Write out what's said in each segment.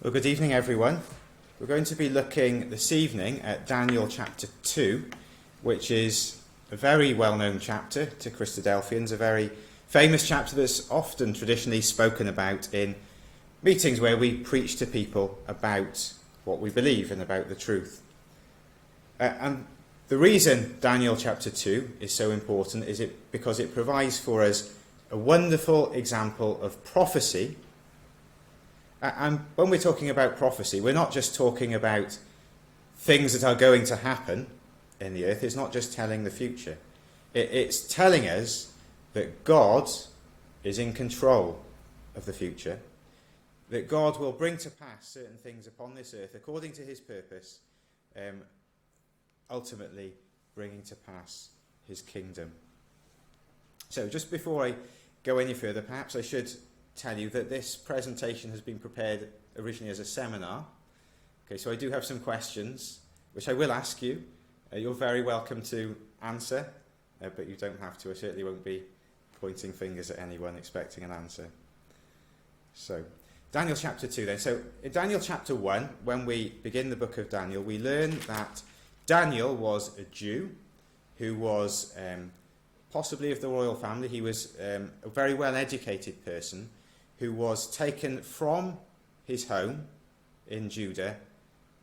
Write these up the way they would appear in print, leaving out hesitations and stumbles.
Well, good evening, everyone. We're going to be looking this evening at Daniel chapter 2, which is a very well-known chapter to Christadelphians, a very famous chapter that's often traditionally spoken about in meetings where we preach to people about what we believe and about the truth. And the reason Daniel chapter 2 is so important is because it provides for us a wonderful example of prophecy. And when we're talking about prophecy, we're not just talking about things that are going to happen in the earth. It's not just telling the future. It's telling us that God is in control of the future, that God will bring to pass certain things upon this earth according to his purpose, ultimately bringing to pass his kingdom. So just before I go any further, perhaps I should tell you that this presentation has been prepared originally as a seminar. Okay, so I do have some questions which I will ask you. You're very welcome to answer, but you don't have to. I certainly won't be pointing fingers at anyone expecting an answer. So, Daniel chapter 2 then. So, in Daniel chapter 1, when we begin the book of Daniel, we learn that Daniel was a Jew who was possibly of the royal family. He was a very well-educated person who was taken from his home in Judah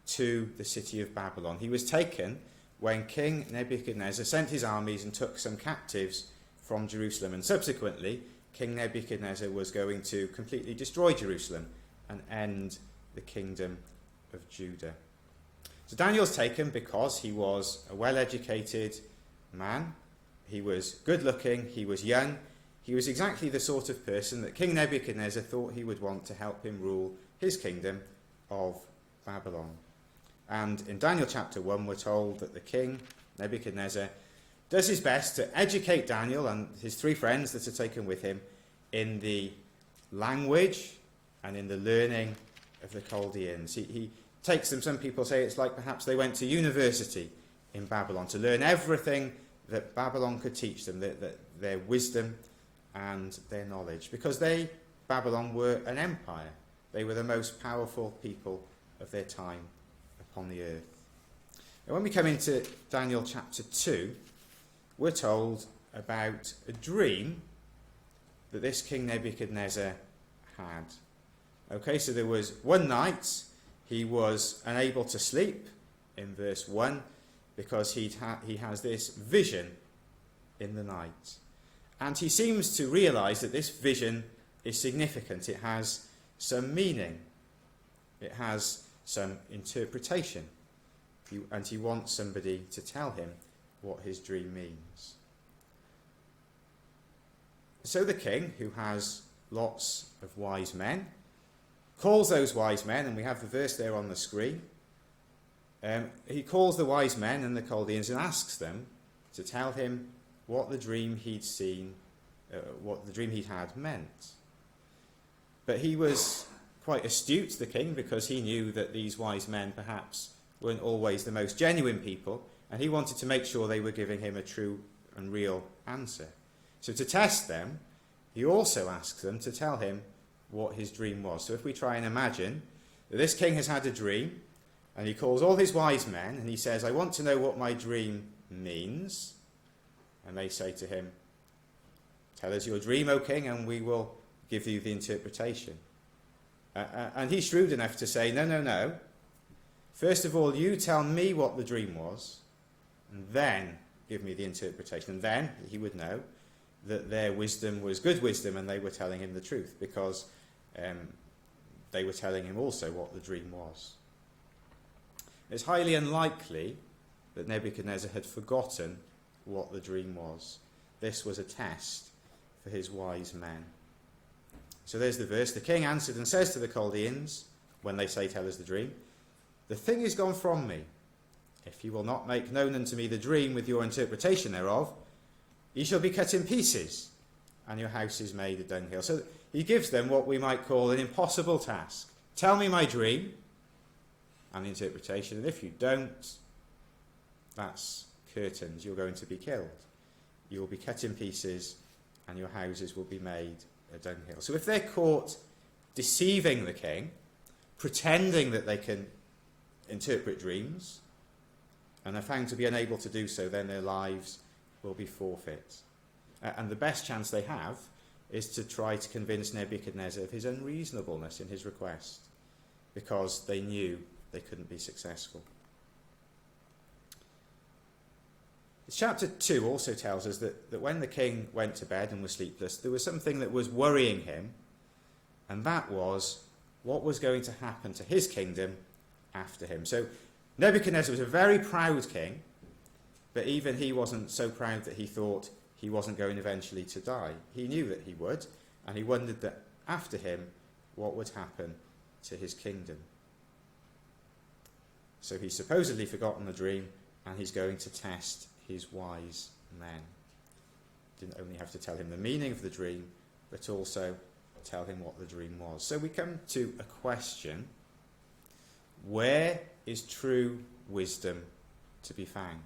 to the city of Babylon. He was taken when King Nebuchadnezzar sent his armies and took some captives from Jerusalem. And subsequently, King Nebuchadnezzar was going to completely destroy Jerusalem and end the kingdom of Judah. So Daniel's taken because he was a well-educated man. He was good-looking, he was young. He was exactly the sort of person that King Nebuchadnezzar thought he would want to help him rule his kingdom of Babylon. And in Daniel chapter 1, we're told that the king, Nebuchadnezzar, does his best to educate Daniel and his three friends that are taken with him in the language and in the learning of the Chaldeans. He takes them, some people say it's like perhaps they went to university in Babylon to learn everything that Babylon could teach them, their wisdom and their knowledge, because Babylon, were an empire. They were the most powerful people of their time upon the earth. And when we come into Daniel chapter 2, we're told about a dream that this King Nebuchadnezzar had. Okay, so there was one night he was unable to sleep, in verse 1, because he has this vision in the night. And he seems to realise that this vision is significant. It has some meaning. It has some interpretation. And he wants somebody to tell him what his dream means. So the king, who has lots of wise men, calls those wise men, and we have the verse there on the screen. He calls the wise men and the Chaldeans and asks them to tell him what the dream he'd seen, what the dream he'd had meant. But he was quite astute, the king, because he knew that these wise men perhaps weren't always the most genuine people, and he wanted to make sure they were giving him a true and real answer. So to test them, he also asks them to tell him what his dream was. So if we try and imagine that this king has had a dream, and he calls all his wise men, and he says, I want to know what my dream means. And they say to him, tell us your dream, O king, and we will give you the interpretation. And he's shrewd enough to say, no. First of all, you tell me what the dream was, and then give me the interpretation. And then he would know that their wisdom was good wisdom, and they were telling him the truth, because they were telling him also what the dream was. It's highly unlikely that Nebuchadnezzar had forgotten what the dream was. This was a test for his wise men. So there's the verse. The king answered and says to the Chaldeans, when they say, tell us the dream, the thing is gone from me. If you will not make known unto me the dream with your interpretation thereof, ye shall be cut in pieces, and your house is made a dunghill. So he gives them what we might call an impossible task. Tell me my dream and the interpretation, and if you don't, that's curtains. You're going to be killed. You will be cut in pieces, and your houses will be made a dunghill. So if they're caught deceiving the king, pretending that they can interpret dreams, and are found to be unable to do so, then their lives will be forfeit. And the best chance they have is to try to convince Nebuchadnezzar of his unreasonableness in his request, because they knew they couldn't be successful. Chapter 2 also tells us that when the king went to bed and was sleepless, there was something that was worrying him, and that was what was going to happen to his kingdom after him. So Nebuchadnezzar was a very proud king, but even he wasn't so proud that he thought he wasn't going eventually to die. He knew that he would, and he wondered that after him, what would happen to his kingdom. So he's supposedly forgotten the dream, and he's going to test his wise men. Didn't only have to tell him the meaning of the dream, but also tell him what the dream was. So we come to a question: where is true wisdom to be found?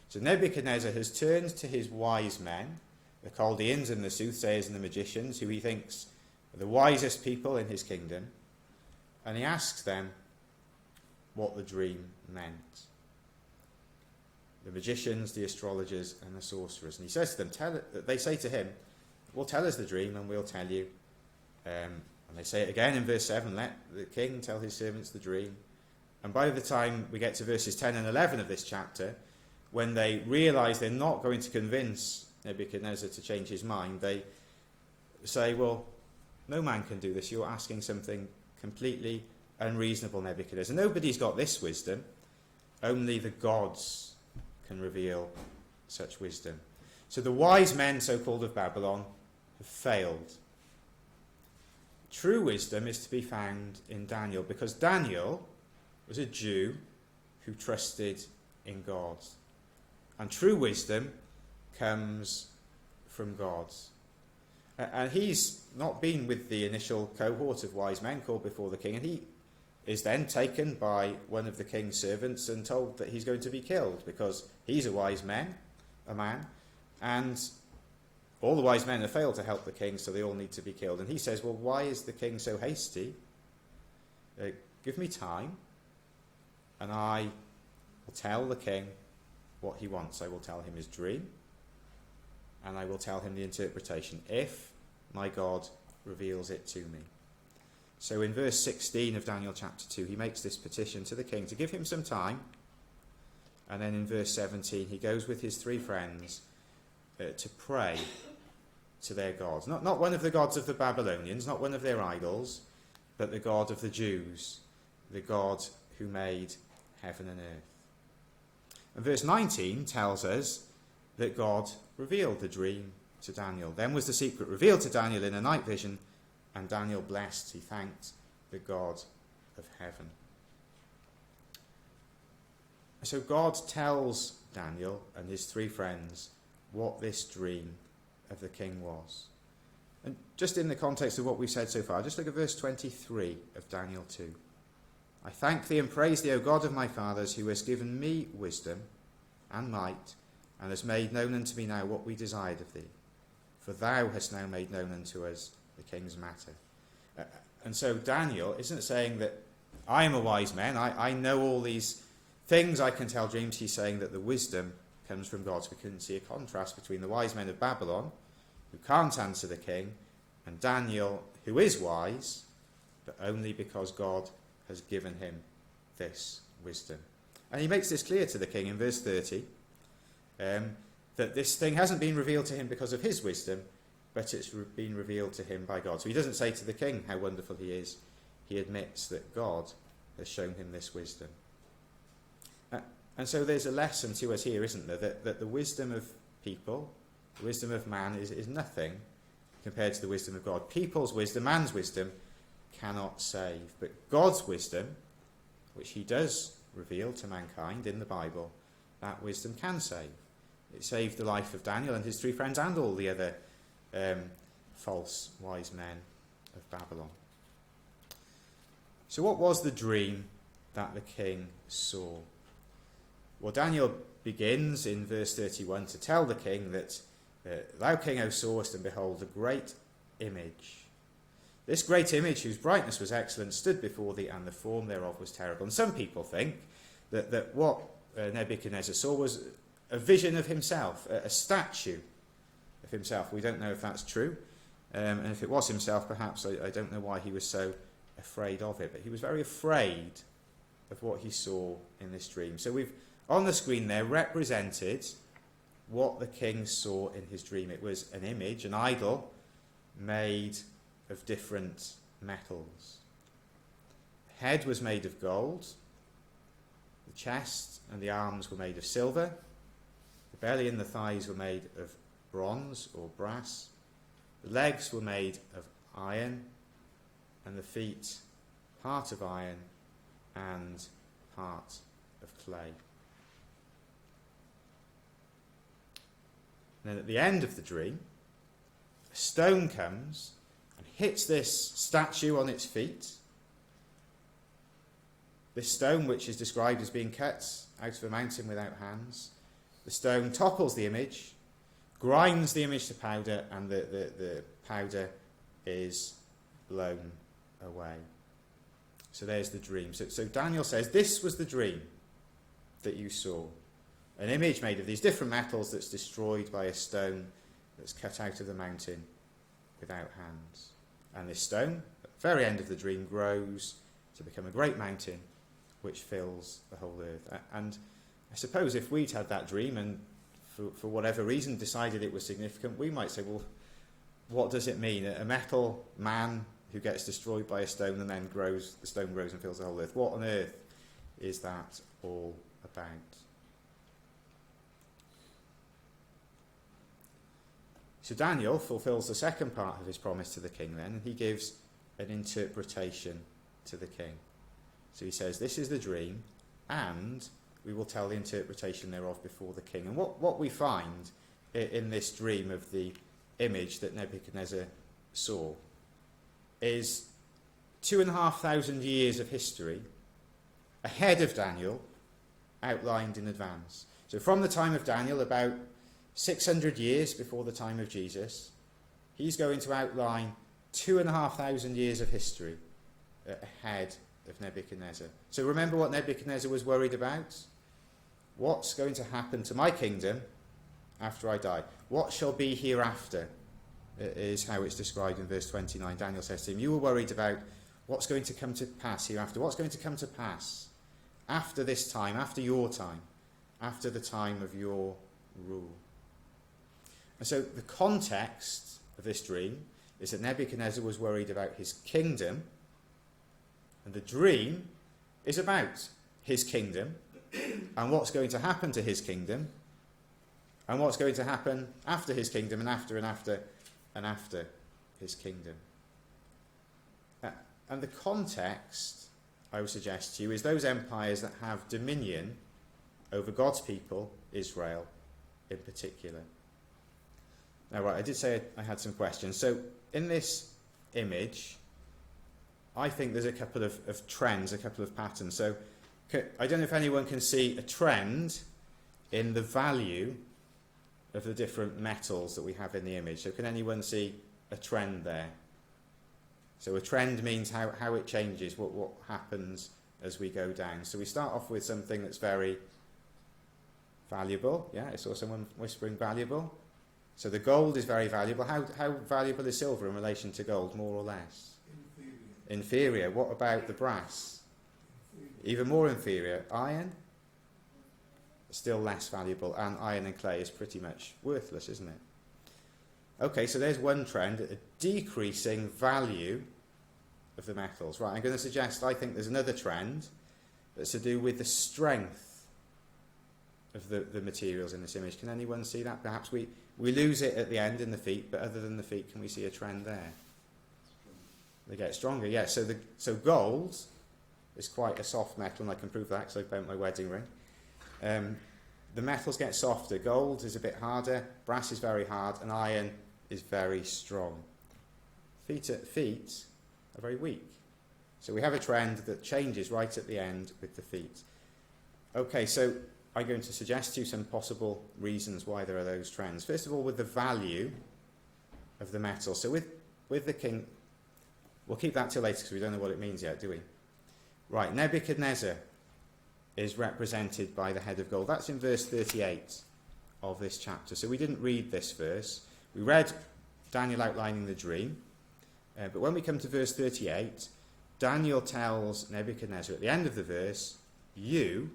So Nebuchadnezzar has turned to his wise men, the Chaldeans and the soothsayers and the magicians, who he thinks are the wisest people in his kingdom, and he asks them what the dream meant. The magicians, the astrologers, and the sorcerers. And he says to them, they say to him, well, tell us the dream and we'll tell you. And they say it again in verse 7, let the king tell his servants the dream. And by the time we get to verses 10 and 11 of this chapter, when they realise they're not going to convince Nebuchadnezzar to change his mind, they say, well, no man can do this. You're asking something completely unreasonable, Nebuchadnezzar. Nobody's got this wisdom. Only the gods can reveal such wisdom. So the wise men, so-called, of Babylon have failed. True wisdom is to be found in Daniel, because Daniel was a Jew who trusted in God. And true wisdom comes from God. And he's not been with the initial cohort of wise men called before the king, and he is then taken by one of the king's servants and told that he's going to be killed because he's a man, and all the wise men have failed to help the king, so they all need to be killed. And he says, well, why is the king so hasty? Give me time, and I will tell the king what he wants. I will tell him his dream, and I will tell him the interpretation, if my God reveals it to me. So in verse 16 of Daniel chapter 2, he makes this petition to the king to give him some time. And then in verse 17, he goes with his three friends to pray to their gods. Not one of the gods of the Babylonians, not one of their idols, but the God of the Jews, the God who made heaven and earth. And verse 19 tells us that God revealed the dream to Daniel. Then was the secret revealed to Daniel in a night vision, and Daniel blessed, he thanked the God of heaven. So God tells Daniel and his three friends what this dream of the king was. And just in the context of what we've said so far, just look at verse 23 of Daniel 2. I thank thee and praise thee, O God of my fathers, who has given me wisdom and might, and has made known unto me now what we desired of thee. For thou hast now made known unto us the king's matter. And so Daniel isn't saying that I am a wise man, I know all these things, I can tell dreams. He's saying that the wisdom comes from God. So we can see a contrast between the wise men of Babylon, who can't answer the king, and Daniel, who is wise, but only because God has given him this wisdom. And he makes this clear to the king in verse 30, that this thing hasn't been revealed to him because of his wisdom, but it's been revealed to him by God. So he doesn't say to the king how wonderful he is. He admits that God has shown him this wisdom. And so there's a lesson to us here, isn't there? That the wisdom of people, the wisdom of man is nothing compared to the wisdom of God. People's wisdom, man's wisdom, cannot save. But God's wisdom, which he does reveal to mankind in the Bible, that wisdom can save. It saved the life of Daniel and his three friends and all the other false wise men of Babylon. So what was the dream that the king saw? Well, Daniel begins in verse 31 to tell the king that thou, king, O sawest, and behold, a great image. This great image, whose brightness was excellent, stood before thee, and the form thereof was terrible. And some people think that what Nebuchadnezzar saw was a vision of himself, a statue of himself. We don't know if that's true. And if it was himself, perhaps, I don't know why he was so afraid of it. But he was very afraid of what he saw in this dream. So we've, on the screen there, represented what the king saw in his dream. It was an image, an idol, made of different metals. The head was made of gold. The chest and the arms were made of silver. The belly and the thighs were made of bronze or brass. The legs were made of iron, and the feet part of iron and part of clay. And then at the end of the dream, a stone comes and hits this statue on its feet. This stone, which is described as being cut out of a mountain without hands, the stone topples the image, grinds the image to powder, and the powder is blown away. So there's the dream. So Daniel says, this was the dream that you saw. An image made of these different metals that's destroyed by a stone that's cut out of the mountain without hands. And this stone, at the very end of the dream, grows to become a great mountain which fills the whole earth. And I suppose if we'd had that dream and for whatever reason decided it was significant, we might say, well, what does it mean? A metal man who gets destroyed by a stone and then grows, the stone grows and fills the whole earth. What on earth is that all about? So Daniel fulfills the second part of his promise to the king then, and he gives an interpretation to the king. So he says, this is the dream, and we will tell the interpretation thereof before the king. And what we find in this dream of the image that Nebuchadnezzar saw is 2,500 years of history ahead of Daniel, outlined in advance. So from the time of Daniel, about 600 years before the time of Jesus, he's going to outline 2,500 years of history ahead of Nebuchadnezzar. So remember what Nebuchadnezzar was worried about? What's going to happen to my kingdom after I die? What shall be hereafter is how it's described in verse 29. Daniel says to him, you were worried about what's going to come to pass hereafter. What's going to come to pass after this time, after your time, after the time of your rule. And so the context of this dream is that Nebuchadnezzar was worried about his kingdom, and the dream is about his kingdom and what's going to happen to his kingdom and what's going to happen after his kingdom and after and after and after his kingdom. And the context, I would suggest to you, is those empires that have dominion over God's people, Israel in particular. Now, right, I did say I had some questions. So in this image, I think there's a couple of trends, a couple of patterns. So I don't know if anyone can see a trend in the value of the different metals that we have in the image. So can anyone see a trend there? So a trend means how it changes, what happens as we go down. So we start off with something that's very valuable. Yeah, I saw someone whispering valuable. So the gold is very valuable. How valuable is silver in relation to gold, more or less? Inferior. What about the brass? Even more inferior. Iron? Still less valuable. And iron and clay is pretty much worthless, isn't it? Okay, so there's one trend, a decreasing value of the metals. Right, I'm going to suggest, I think there's another trend that's to do with the strength of the materials in this image. Can anyone see that? Perhaps we lose it at the end in the feet, but other than the feet, can we see a trend there? They get stronger, yes. Yeah, so gold is quite a soft metal, and I can prove that because I burnt my wedding ring. The metals get softer. Gold is a bit harder, brass is very hard, and iron is very strong. Feet are very weak. So we have a trend that changes right at the end with the feet. Okay, so I'm going to suggest to you some possible reasons why there are those trends. First of all, with the value of the metal. So with the king, We'll keep that till later because we don't know what it means yet, do we? Right, Nebuchadnezzar is represented by the head of gold. That's in verse 38 of this chapter. So we didn't read this verse. We read Daniel outlining the dream. But when we come to verse 38, Daniel tells Nebuchadnezzar at the end of the verse, you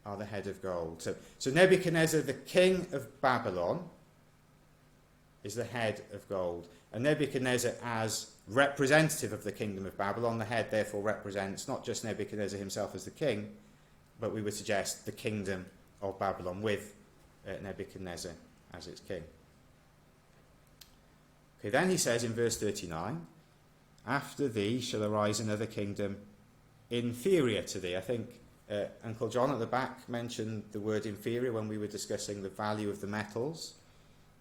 are the head of gold. So Nebuchadnezzar, the king of Babylon, is the head of gold. And Nebuchadnezzar, as representative of the kingdom of Babylon, the head therefore represents not just Nebuchadnezzar himself as the king, but we would suggest the kingdom of Babylon with Nebuchadnezzar as its king. Okay, then he says in verse 39, after thee shall arise another kingdom inferior to thee. I think Uncle John at the back mentioned the word inferior when we were discussing the value of the metals.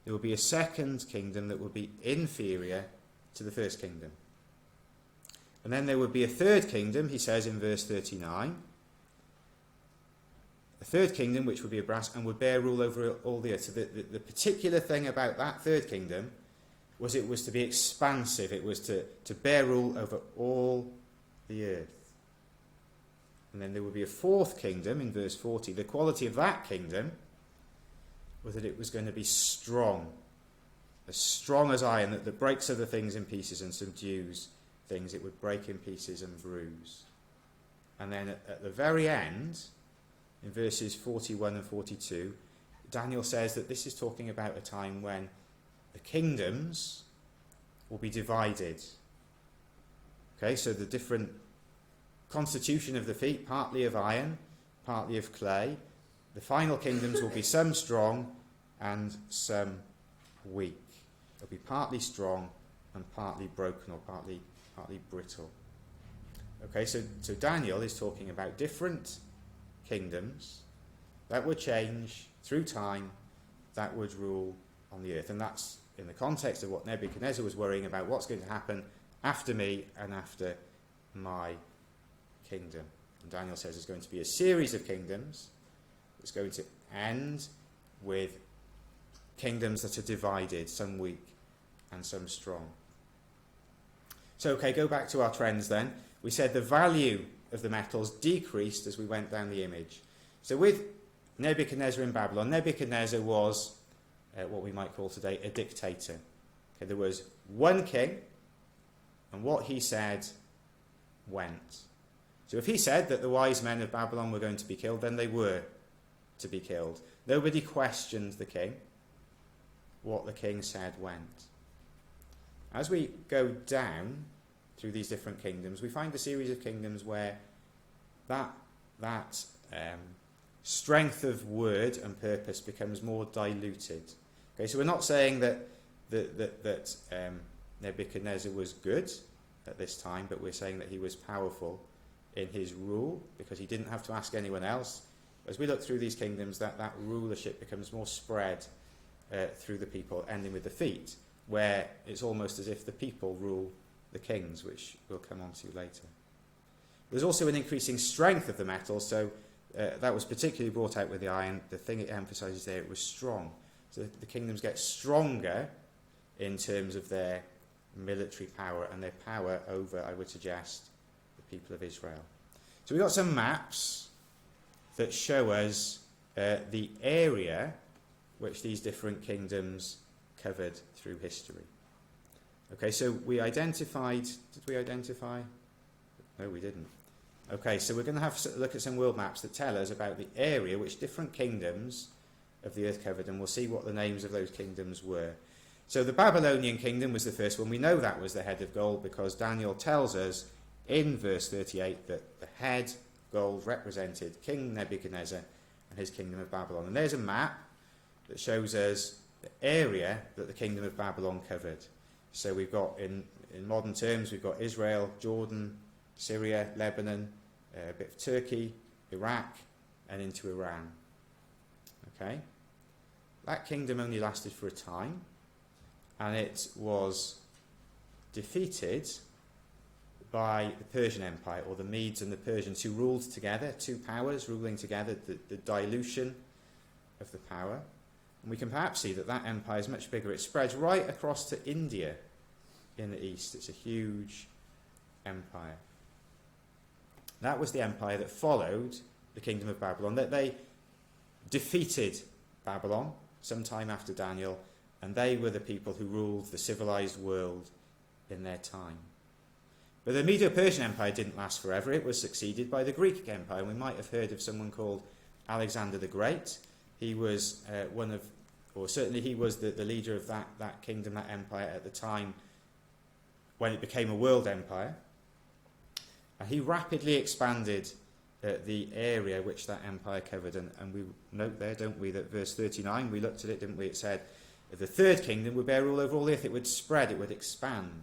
There will be a second kingdom that will be inferior to the first kingdom. And then there would be a third kingdom, he says in verse 39, a third kingdom which would be of brass and would bear rule over all the earth. So the particular thing about that third kingdom was it was to be expansive. It was to bear rule over all the earth. And then there would be a fourth kingdom in verse 40. The quality of that kingdom was that it was going to be strong. As strong as iron, that breaks other things in pieces and subdues things. It would break in pieces and bruise. And then at the very end, in verses 41 and 42, Daniel says that this is talking about a time when the kingdoms will be divided. Okay, so the different constitution of the feet, partly of iron, partly of clay. The final kingdoms will be some strong and some weak. They'll be partly strong and partly broken or partly brittle. Okay, so Daniel is talking about different kingdoms that would change through time, that would rule on the earth. And that's in the context of what Nebuchadnezzar was worrying about, what's going to happen after me and after my kingdom. And Daniel says there's going to be a series of kingdoms that's going to end with kingdoms that are divided, some weak and some strong. So, okay, go back to our trends then. We said the value of the metals decreased as we went down the image. So with Nebuchadnezzar in Babylon, Nebuchadnezzar was what we might call today a dictator. Okay, there was one king, and what he said went. So if he said that the wise men of Babylon were going to be killed, then they were to be killed. Nobody questioned the king. What the king said went. As we go down through these different kingdoms, we find a series of kingdoms where that strength of word and purpose becomes more diluted. Okay, so we're not saying that Nebuchadnezzar was good at this time, but we're saying that he was powerful in his rule because he didn't have to ask anyone else. As we look through these kingdoms, that rulership becomes more spread through the people, ending with the feet, where it's almost as if the people rule the kings, which we'll come on to later. There's also an increasing strength of the metal, so that was particularly brought out with the iron. The thing it emphasises there, it was strong. So the kingdoms get stronger in terms of their military power and their power over, I would suggest, the people of Israel. So we've got some maps that show us the area which these different kingdoms covered through history. Okay, so we identified... Did we identify? No, we didn't. Okay, so we're going to have to look at some world maps that tell us about the area which different kingdoms of the earth covered, and we'll see what the names of those kingdoms were. So the Babylonian kingdom was the first one. We know that was the head of gold because Daniel tells us in verse 38 that the head gold represented King Nebuchadnezzar and his kingdom of Babylon. And there's a map that shows us the area that the kingdom of Babylon covered. So we've got, in modern terms, we've got Israel, Jordan, Syria, Lebanon, a bit of Turkey, Iraq, and into Iran. Okay? That kingdom only lasted for a time, and it was defeated by the Persian Empire, or the Medes and the Persians, who ruled together, two powers ruling together, the dilution of the power. And we can perhaps see that empire is much bigger. It spreads right across to India in the east. It's a huge empire. That was the empire that followed the kingdom of Babylon. That they defeated Babylon sometime after Daniel, and they were the people who ruled the civilized world in their time. But the Medo-Persian Empire didn't last forever. It was succeeded by the Greek Empire. And we might have heard of someone called Alexander the Great. He was certainly he was the leader of that kingdom, that empire at the time when it became a world empire. And he rapidly expanded the area which that empire covered. And we note there, don't we, that verse 39, we looked at it, didn't we? It said, the third kingdom would bear rule over all the earth. It would spread, it would expand.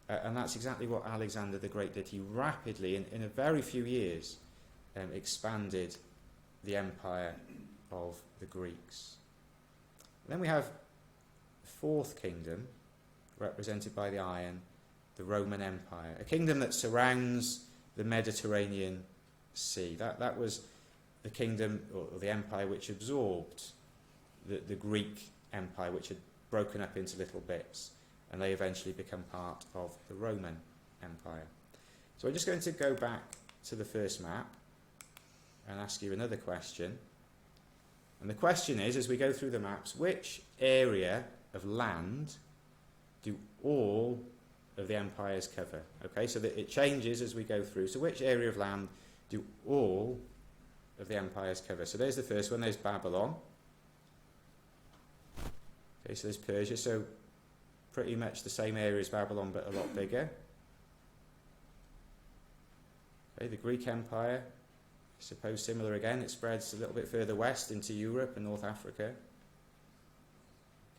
And that's exactly what Alexander the Great did. He rapidly, in a very few years, expanded the empire of the Greeks. And then we have the fourth kingdom, represented by the iron, the Roman Empire, a kingdom that surrounds the Mediterranean Sea. That was the kingdom, or the empire, which absorbed the Greek Empire, which had broken up into little bits. And they eventually become part of the Roman Empire. So I'm just going to go back to the first map and ask you another question. And the question is, as we go through the maps, which area of land do all of the empires cover? Okay, so that it changes as we go through. So which area of land do all of the empires cover? So there's the first one, there's Babylon. Okay, so there's Persia. So pretty much the same area as Babylon, but a lot bigger. Okay, the Greek Empire, I suppose similar again. It spreads a little bit further west into Europe and North Africa.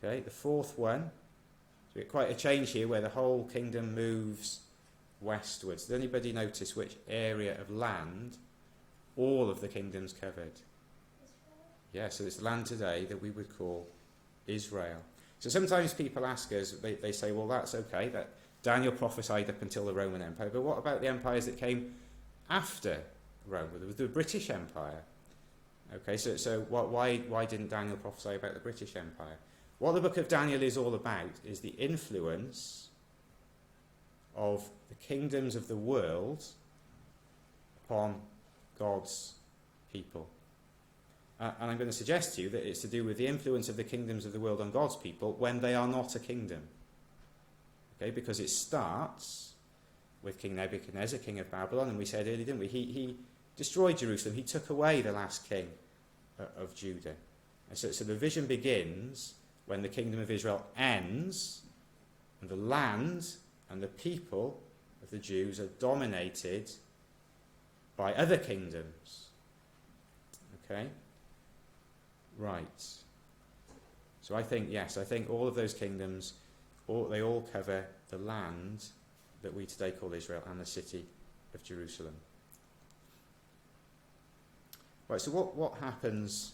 Okay, the fourth one, so we get quite a change here where the whole kingdom moves westwards. Did anybody notice which area of land all of the kingdoms covered? Yeah, so it's the land today that we would call Israel. So sometimes people ask us, they say, well, that's okay, that Daniel prophesied up until the Roman Empire, but what about the empires that came after Rome, the British Empire? Okay, so why didn't Daniel prophesy about the British Empire? What the book of Daniel is all about is the influence of the kingdoms of the world upon God's people. And I'm going to suggest to you that it's to do with the influence of the kingdoms of the world on God's people when they are not a kingdom. Okay, because it starts with King Nebuchadnezzar, king of Babylon, and we said earlier, didn't we? He destroyed Jerusalem. He took away the last king of Judah. And so the vision begins when the kingdom of Israel ends and the land and the people of the Jews are dominated by other kingdoms. Okay? Right. So I think all of those kingdoms, they all cover the land that we today call Israel and the city of Jerusalem. Right, so what happens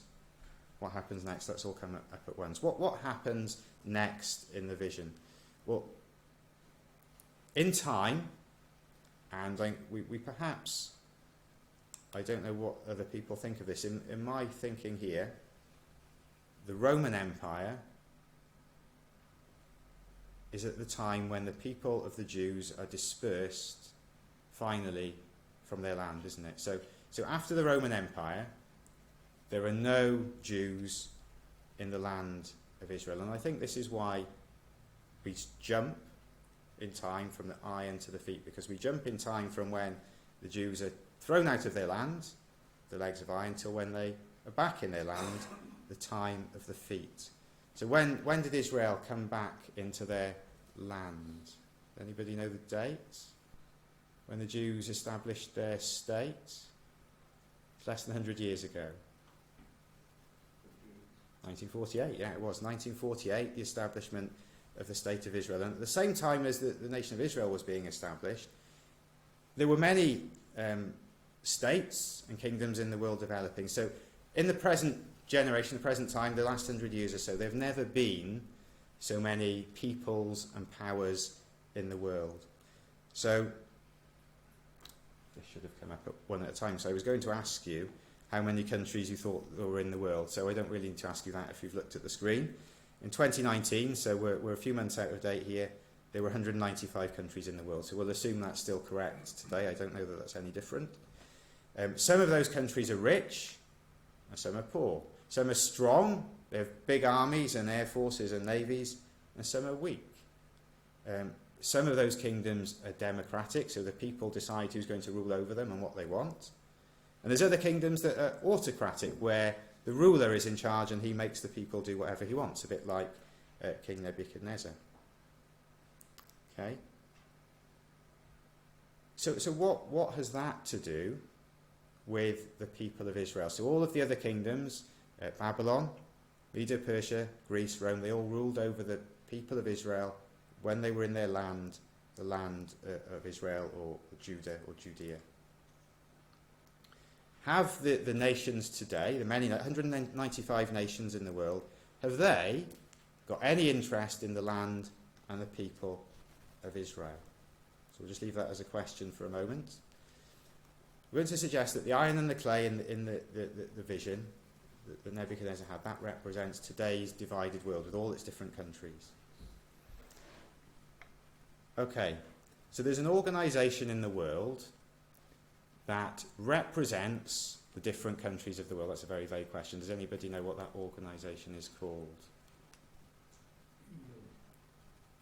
next? Let's all come up at once. What happens next in the vision? Well, in time, and we perhaps, I don't know what other people think of this, in my thinking here, the Roman Empire is at the time when the people of the Jews are dispersed finally from their land, isn't it? So after the Roman Empire, there are no Jews in the land of Israel. And I think this is why we jump in time from the iron to the feet, because we jump in time from when the Jews are thrown out of their land, the legs of iron, till when they are back in their land, the time of the feet. So when did Israel come back into their land? Anybody know the date? When the Jews established their state? Less than 100 years ago. 1948, yeah, it was. 1948, the establishment of the State of Israel. And at the same time as the nation of Israel was being established, there were many states and kingdoms in the world developing. So in the present generation, the present time, the last 100 years or so, there have never been so many peoples and powers in the world. So this should have come up one at a time. So I was going to ask you how many countries you thought were in the world. So I don't really need to ask you that if you've looked at the screen. In 2019, so we're a few months out of date here, there were 195 countries in the world. So we'll assume that's still correct today. I don't know that that's any different. Some of those countries are rich, and some are poor. Some are strong, they have big armies and air forces and navies, and some are weak. Some of those kingdoms are democratic, so the people decide who's going to rule over them and what they want. And there's other kingdoms that are autocratic, where the ruler is in charge and he makes the people do whatever he wants, a bit like King Nebuchadnezzar. Okay? So what has that to do with the people of Israel? So all of the other kingdoms, Babylon, Medo Persia, Greece, Rome, they all ruled over the people of Israel when they were in their land, the land of Israel or Judah or Judea. Have the nations today, the many 195 nations in the world, have they got any interest in the land and the people of Israel? So we'll just leave that as a question for a moment. We're going to suggest that the iron and the clay in the vision that Nebuchadnezzar had, that represents today's divided world with all its different countries. Okay, so there's an organisation in the world that represents the different countries of the world. That's a very vague question. Does anybody know what that organisation is called?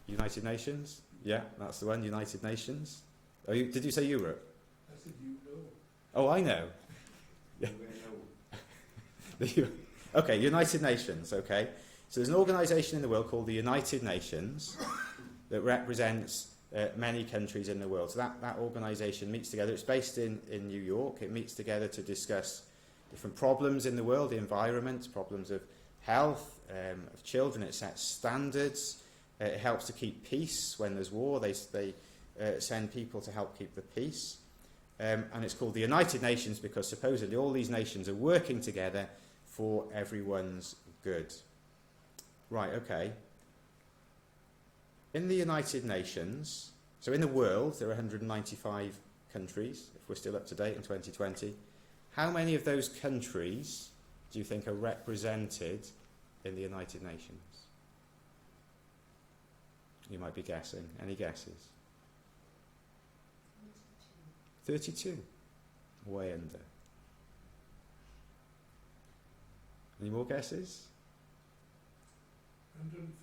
United Nations? Yeah, that's the one, United Nations. Oh, did you say Europe? I said you know. Oh, I know. Okay, United Nations, okay. So there's an organisation in the world called the United Nations that represents many countries in the world. So that organisation meets together. It's based in New York. It meets together to discuss different problems in the world, the environment, problems of health, of children. It sets standards. It helps to keep peace when there's war. They send people to help keep the peace. And it's called the United Nations because supposedly all these nations are working together for everyone's good. Right, okay. In the United Nations, so in the world, there are 195 countries, if we're still up to date in 2020. How many of those countries do you think are represented in the United Nations? You might be guessing. Any guesses? 32. Way under. Any more guesses? 150.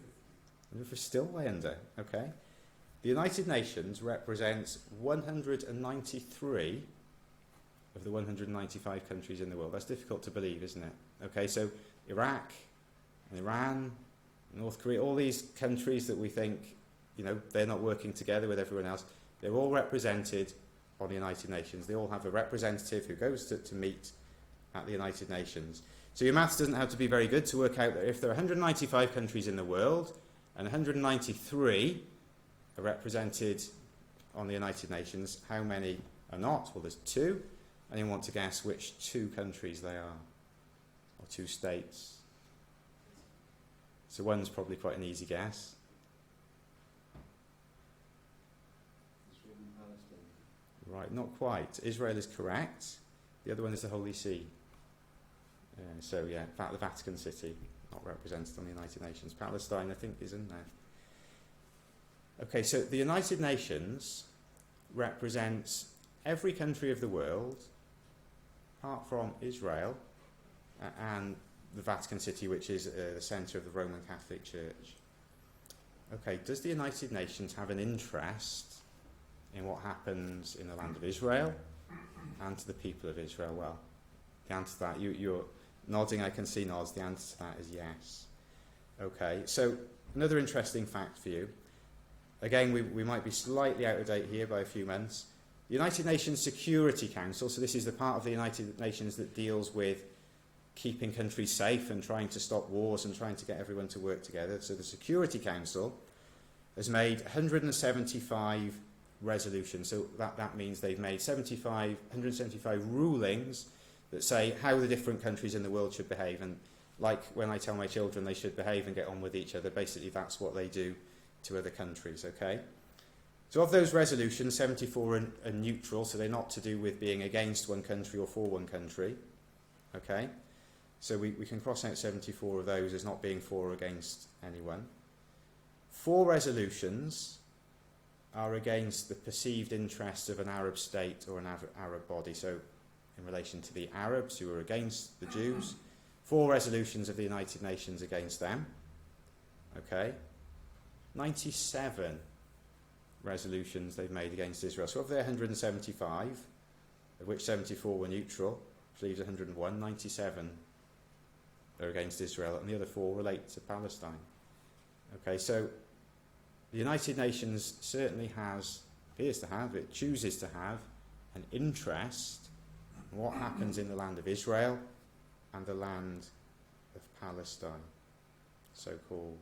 We're still way under. Okay. The United Nations represents 193 of the 195 countries in the world. That's difficult to believe, isn't it? Okay, so Iraq, and Iran, North Korea, all these countries that we think, they're not working together with everyone else, they're all represented on the United Nations. They all have a representative who goes to meet at the United Nations. So your maths doesn't have to be very good to work out that if there are 195 countries in the world and 193 are represented on the United Nations, how many are not? Well, there's 2. Anyone want to guess which 2 countries they are? Or 2 states? So one's probably quite an easy guess. Israel and Palestine. Right, not quite. Israel is correct. The other one is the Holy See. So yeah, the Vatican City, not represented on the United Nations. Palestine, I think, is in there. Okay, so the United Nations represents every country of the world, apart from Israel and the Vatican City, which is the centre of the Roman Catholic Church. Okay, does the United Nations have an interest in what happens in the land of Israel and to the people of Israel? Well, the answer to that, you're nodding, I can see nods. The answer to that is yes. Okay, so another interesting fact for you. Again, we might be slightly out of date here by a few months. The United Nations Security Council, so this is the part of the United Nations that deals with keeping countries safe and trying to stop wars and trying to get everyone to work together. So the Security Council has made 175 resolutions. So that means they've made 175 rulings that say how the different countries in the world should behave. And like when I tell my children they should behave and get on with each other, basically that's what they do to other countries, okay? So of those resolutions, 74 are neutral, so they're not to do with being against one country or for one country, okay? So we can cross out 74 of those as not being for or against anyone. 4 resolutions are against the perceived interests of an Arab state or an Arab body. So in relation to the Arabs who are against the Jews, 4 resolutions of the United Nations against them. Okay? 97 resolutions they've made against Israel. So of their 175, of which 74 were neutral, which leaves 101, 97 are against Israel, and the other 4 relate to Palestine. Okay, so the United Nations certainly it chooses to have an interest in what happens in the land of Israel and the land of Palestine, so-called.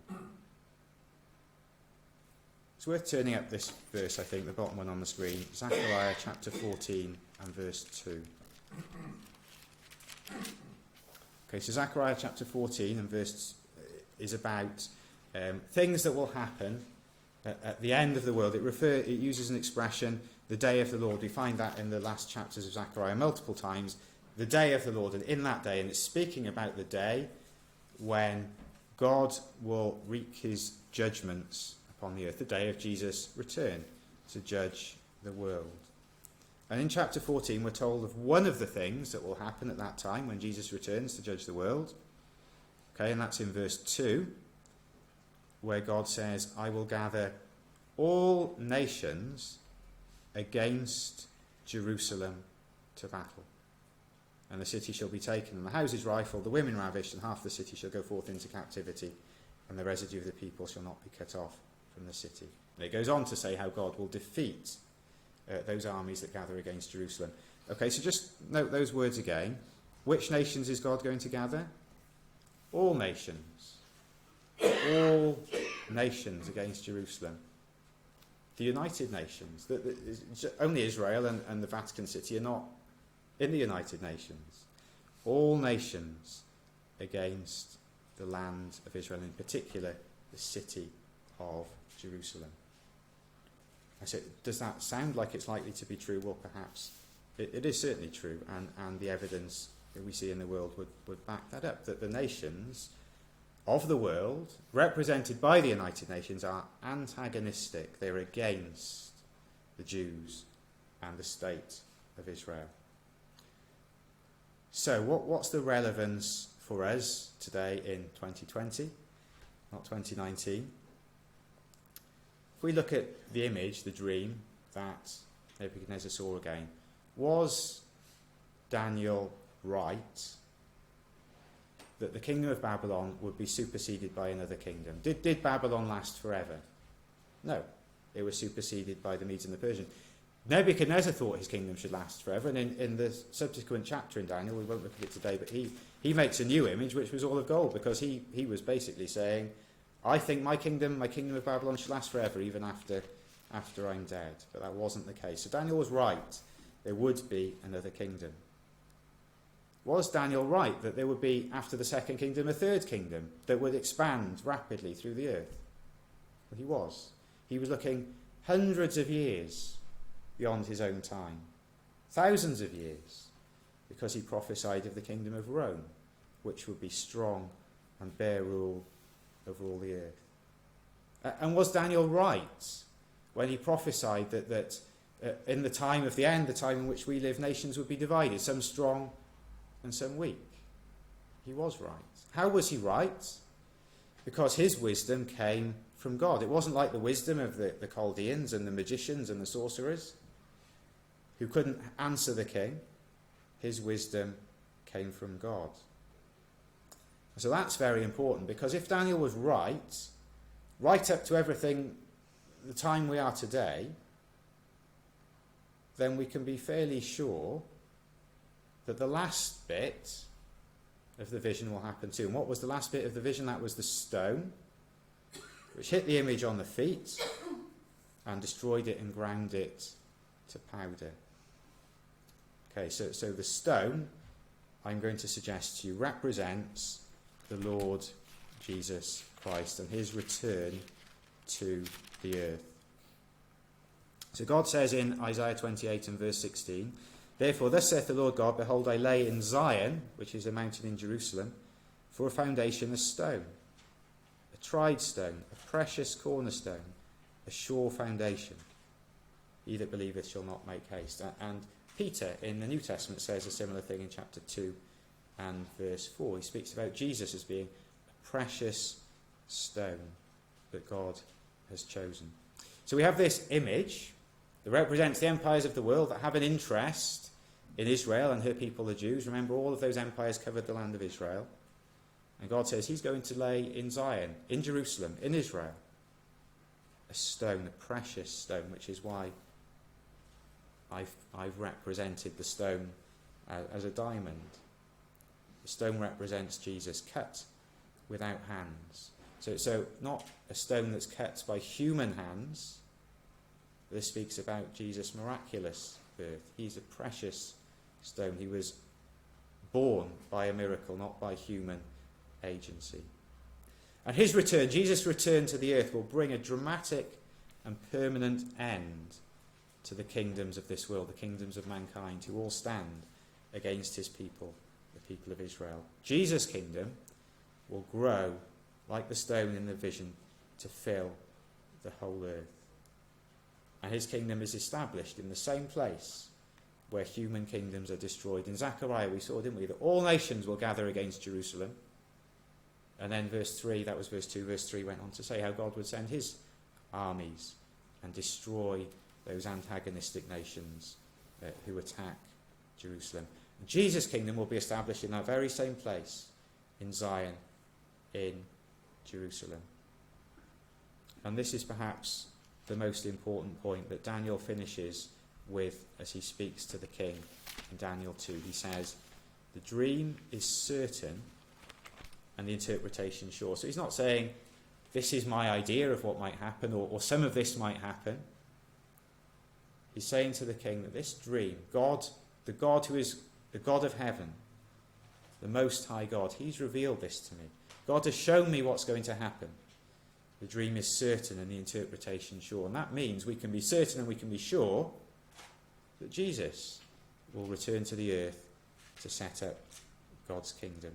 It's worth turning up this verse, I think, the bottom one on the screen, Zechariah chapter 14 and verse 2. Okay, so Zechariah chapter 14 and verse is about things that will happen at the end of the world. It uses an expression, the day of the Lord. We find that in the last chapters of Zechariah multiple times, the day of the Lord, and in that day, and it's speaking about the day when God will wreak his judgments upon the earth, the day of Jesus' return to judge the world. And in chapter 14 we're told of one of the things that will happen at that time when Jesus returns to judge the world. Okay, and that's in verse 2, where God says, I will gather all nations against Jerusalem to battle. And the city shall be taken, and the houses rifled, the women ravished, and half the city shall go forth into captivity, and the residue of the people shall not be cut off from the city. And it goes on to say how God will defeat those armies that gather against Jerusalem. Okay, so just note those words again. Which nations is God going to gather? All nations. All nations against Jerusalem. The United Nations. Only Israel and the Vatican City are not in the United Nations. All nations against the land of Israel, in particular the city of Jerusalem. I said, does that sound like it's likely to be true? Well, perhaps it is certainly true, and the evidence that we see in the world would back that up, that the nations of the world, represented by the United Nations, are antagonistic. They're against the Jews and the state of Israel. So what's the relevance for us today in 2020, not 2019? If we look at the image, the dream that Nebuchadnezzar saw again, was Daniel right that the kingdom of Babylon would be superseded by another kingdom? Did Babylon last forever? No, it was superseded by the Medes and the Persians. Nebuchadnezzar thought his kingdom should last forever, and in the subsequent chapter in Daniel, we won't look at it today, but he makes a new image which was all of gold, because he was basically saying, I think my kingdom of Babylon should last forever, even after I'm dead. But that wasn't the case. So Daniel was right. There would be another kingdom. Was Daniel right that there would be, after the second kingdom, a third kingdom that would expand rapidly through the earth? Well, he was. He was looking hundreds of years beyond his own time. Thousands of years. Because he prophesied of the kingdom of Rome, which would be strong and bear rule over all the earth. And was Daniel right when he prophesied that in the time of the end, the time in which we live, nations would be divided, some strong and some weak? He was right. How was he right? Because his wisdom came from God. It wasn't like the wisdom of the Chaldeans and the magicians and the sorcerers who couldn't answer the king. His wisdom came from God. So that's very important, because if Daniel was right up to everything, the time we are today, then we can be fairly sure that the last bit of the vision will happen too. And what was the last bit of the vision? That was the stone, which hit the image on the feet and destroyed it and ground it to powder. Okay, so the stone, I'm going to suggest to you, represents the Lord Jesus Christ and his return to the earth. So God says in Isaiah 28 and verse 16, Therefore thus saith the Lord God, Behold, I lay in Zion, which is a mountain in Jerusalem, for a foundation a stone, a tried stone, a precious cornerstone, a sure foundation. he that believeth shall not make haste. And Peter in the New Testament says a similar thing in chapter 2 and verse 4. He speaks about Jesus as being a precious stone that God has chosen. So we have this image that represents the empires of the world that have an interest in Israel and her people, the Jews. Remember, all of those empires covered the land of Israel. And God says he's going to lay in Zion, in Jerusalem, in Israel, a stone, a precious stone, which is why I've represented the stone as a diamond. The stone represents Jesus cut without hands. So not a stone that's cut by human hands. This speaks about Jesus' miraculous birth. He's a precious stone. He was born by a miracle, not by human agency. And his return, Jesus' return to the earth, will bring a dramatic and permanent end to the kingdoms of this world, the kingdoms of mankind, who all stand against his people, the people of Israel. Jesus' kingdom will grow like the stone in the vision to fill the whole earth. And his kingdom is established in the same place where human kingdoms are destroyed. In Zechariah we saw, didn't we, that all nations will gather against Jerusalem. And then verse 3, that was verse 2, verse 3 went on to say how God would send his armies and destroy those antagonistic nations who attack Jerusalem. And Jesus' kingdom will be established in that very same place, in Zion, in Jerusalem. And this is perhaps the most important point that Daniel finishes with as he speaks to the king in Daniel 2. He says, the dream is certain and the interpretation sure. So he's not saying, this is my idea of what might happen, or some of this might happen. He's saying to the king that this dream, God, the God who is the God of heaven, the Most High God, he's revealed this to me. God has shown me what's going to happen. The dream is certain and the interpretation sure. And that means we can be certain and we can be sure that Jesus will return to the earth to set up God's kingdom.